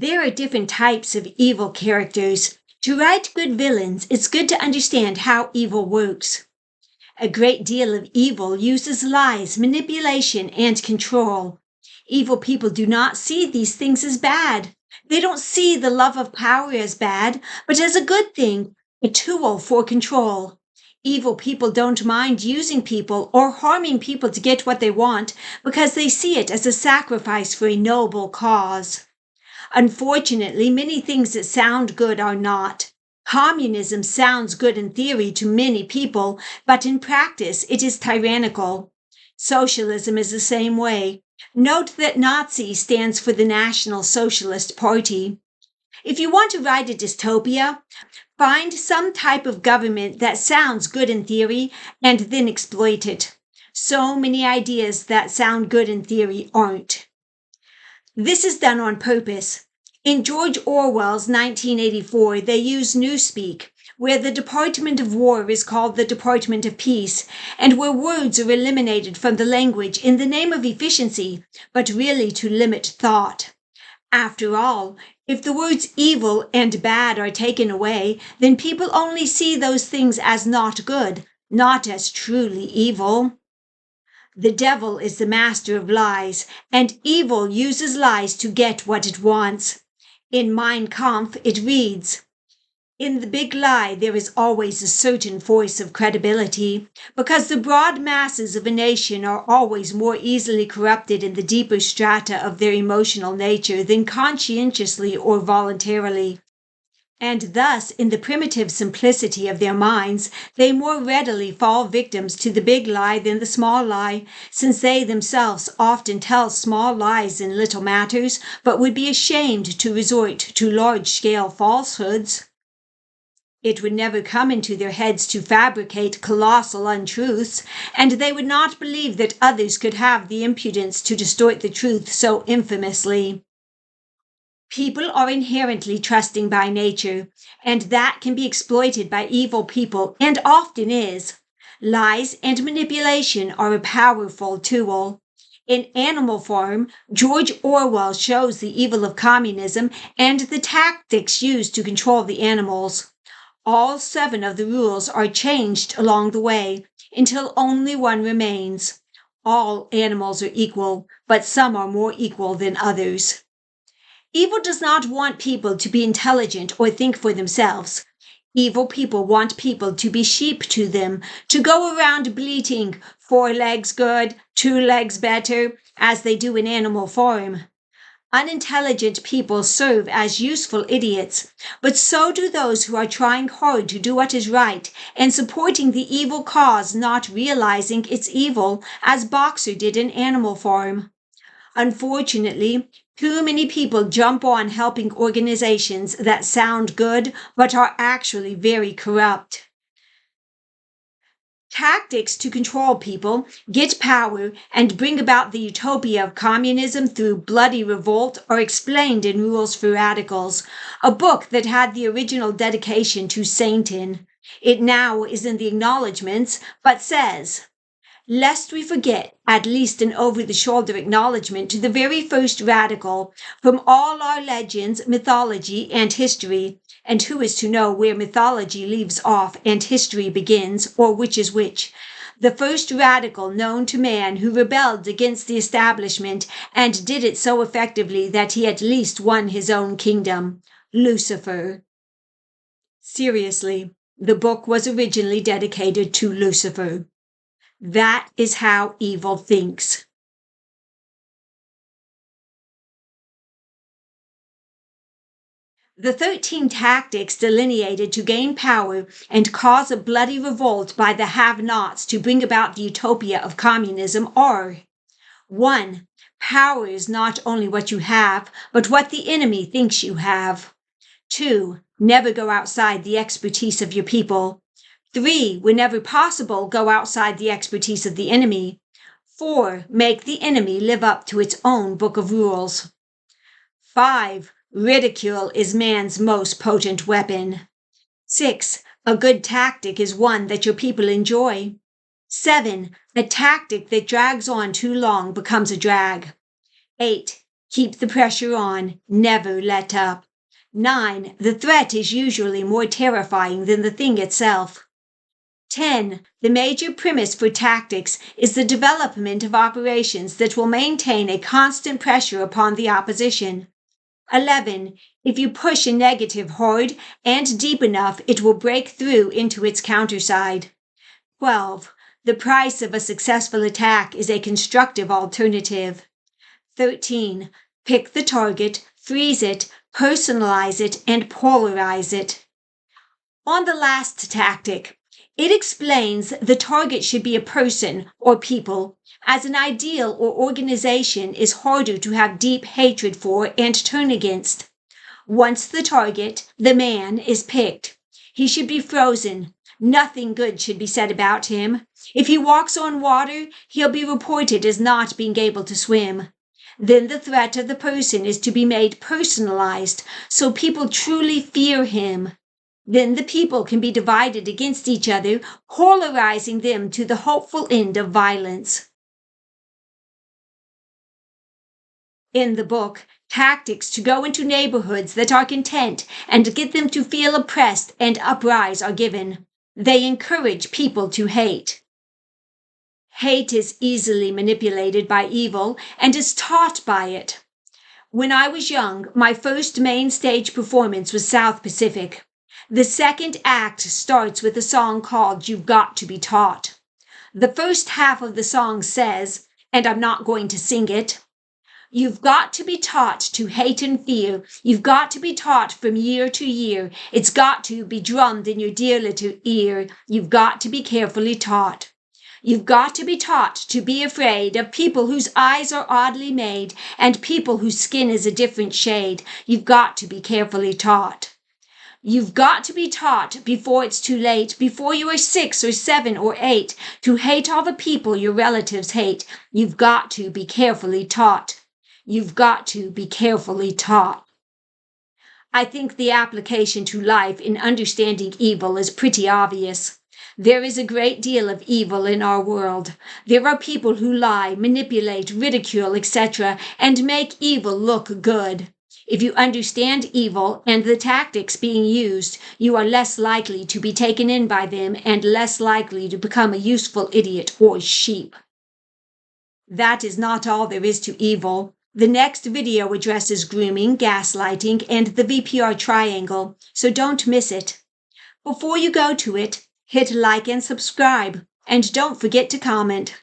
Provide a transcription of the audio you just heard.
There are different types of evil characters. To write good villains, it's good to understand how evil works. A great deal of evil uses lies, manipulation, and control. Evil people do not see these things as bad. They don't see the love of power as bad, but as a good thing, a tool for control. Evil people don't mind using people or harming people to get what they want because they see it as a sacrifice for a noble cause. Unfortunately, many things that sound good are not. Communism sounds good in theory to many people, but in practice it is tyrannical. Socialism is the same way. Note that Nazi stands for the National Socialist Party. If you want to write a dystopia, find some type of government that sounds good in theory and then exploit it. So many ideas that sound good in theory aren't. This is done on purpose. In George Orwell's 1984, they use newspeak, where the Department of War is called the Department of Peace, and where words are eliminated from the language in the name of efficiency, but really to limit thought. After all, if the words evil and bad are taken away, then people only see those things as not good, not as truly evil. The devil is the master of lies, and evil uses lies to get what it wants. In Mein Kampf, it reads, "In the big lie, there is always a certain force of credibility, because the broad masses of a nation are always more easily corrupted in the deeper strata of their emotional nature than conscientiously or voluntarily. And thus, in the primitive simplicity of their minds, they more readily fall victims to the big lie than the small lie, since they themselves often tell small lies in little matters, but would be ashamed to resort to large-scale falsehoods. It would never come into their heads to fabricate colossal untruths, and they would not believe that others could have the impudence to distort the truth so infamously. People are inherently trusting by nature, and that can be exploited by evil people, and often is. Lies and manipulation are a powerful tool. In Animal Farm, George Orwell shows the evil of communism and the tactics used to control the animals. All 7 of the rules are changed along the way until only one remains. All animals are equal, but some are more equal than others. Evil does not want people to be intelligent or think for themselves. Evil people want people to be sheep to them, to go around bleating, 4 legs good, 2 legs better, as they do in Animal Farm. Unintelligent people serve as useful idiots, but so do those who are trying hard to do what is right and supporting the evil cause, not realizing it's evil, as Boxer did in Animal Farm. Unfortunately, too many people jump on helping organizations that sound good but are actually very corrupt. Tactics to control people, get power, and bring about the utopia of communism through bloody revolt are explained in Rules for Radicals, a book that had the original dedication to Satan. It now is in the acknowledgments, but says, "Lest we forget at least an over-the-shoulder acknowledgment to the very first radical from all our legends, mythology, and history, and who is to know where mythology leaves off and history begins, or which is which, the first radical known to man who rebelled against the establishment and did it so effectively that he at least won his own kingdom, Lucifer." Seriously, the book was originally dedicated to Lucifer. That is how evil thinks. The 13 tactics delineated to gain power and cause a bloody revolt by the have-nots to bring about the utopia of communism are: 1. Power is not only what you have, but what the enemy thinks you have. 2. Never go outside the expertise of your people. 3. Whenever possible, go outside the expertise of the enemy. 4. Make the enemy live up to its own book of rules. 5. Ridicule is man's most potent weapon. 6. A good tactic is one that your people enjoy. 7. A tactic that drags on too long becomes a drag. 8. Keep the pressure on. Never let up. 9. The threat is usually more terrifying than the thing itself. 10. The major premise for tactics is the development of operations that will maintain a constant pressure upon the opposition. 11. If you push a negative hard and deep enough, it will break through into its counterside. 12. The price of a successful attack is a constructive alternative. 13. Pick the target, freeze it, personalize it, and polarize it. On the last tactic, it explains the target should be a person or people, as an ideal or organization is harder to have deep hatred for and turn against. Once the target, the man, is picked, he should be frozen. Nothing good should be said about him. If he walks on water, he'll be reported as not being able to swim. Then the threat of the person is to be made personalized, so people truly fear him. Then the people can be divided against each other, polarizing them to the hopeful end of violence. In the book, tactics to go into neighborhoods that are content and get them to feel oppressed and uprise are given. They encourage people to hate. Hate is easily manipulated by evil and is taught by it. When I was young, my first main stage performance was South Pacific. The second act starts with a song called You've Got to Be Taught. The first half of the song says, and I'm not going to sing it, you've got to be taught to hate and fear. You've got to be taught from year to year. It's got to be drummed in your dear little ear. You've got to be carefully taught. You've got to be taught to be afraid of people whose eyes are oddly made and people whose skin is a different shade. You've got to be carefully taught. You've got to be taught before it's too late, before you are 6 or 7 or 8, to hate all the people your relatives hate. You've got to be carefully taught. You've got to be carefully taught. I think the application to life in understanding evil is pretty obvious. There is a great deal of evil in our world. There are people who lie, manipulate, ridicule, etc., and make evil look good. If you understand evil and the tactics being used, you are less likely to be taken in by them and less likely to become a useful idiot or sheep. That is not all there is to evil. The next video addresses grooming, gaslighting, and the VPR triangle, so don't miss it. Before you go to it, hit like and subscribe, and don't forget to comment.